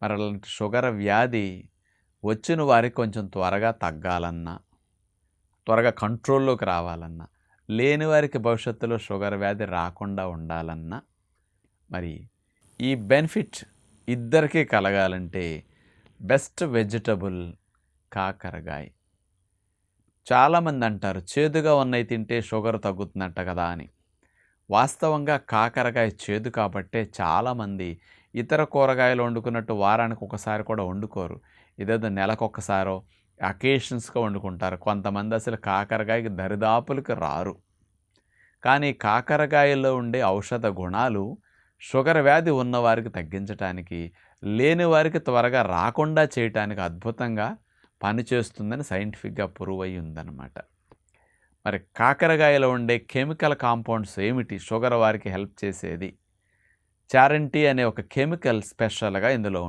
మరి అలాంటి షుగర్ వ్యాధి వచ్చిన వారికి కొంచెం త్వరగా తగ్గాలన్నా, త్వరగా కంట్రోల్లోకి రావాలన్నా, లేని వారికి భవిష్యత్తులో షుగర్ వ్యాధి రాకుండా ఉండాలన్నా, మరి ఈ బెనిఫిట్ ఇద్దరికీ కలగాలంటే బెస్ట్ వెజిటబుల్ కాకరకాయ. చాలామంది అంటారు చేదుగా ఉన్నవి తింటే షుగర్ తగ్గుతుందంట కదా అని. వాస్తవంగా కాకరకాయ చేదు కాబట్టే చాలామంది ఇతర కూరగాయలు వండుకున్నట్టు వారానికి ఒకసారి కూడా వండుకోరు. ఇదేదో నెలకొకసారో అకేషన్స్‌గా వండుకుంటారు. కొంతమంది అసలు కాకరకాయకి దరిదాపులకి రారు. కానీ కాకరకాయలో ఉండే ఔషధ గుణాలు షుగర్ వ్యాధి ఉన్నవారికి తగ్గించటానికి, లేని వారికి త్వరగా రాకుండా చేయటానికి అద్భుతంగా పనిచేస్తుందని సైంటిఫిక్‌గా ప్రూవ్ అయ్యి ఉందన్నమాట. మరి కాకరకాయలో ఉండే కెమికల్ కాంపౌండ్స్ ఏమిటి షుగర్ వారికి హెల్ప్ చేసేది? చారంటీ అనే ఒక కెమికల్ స్పెషల్‌గా ఇందులో ఉంటుంది.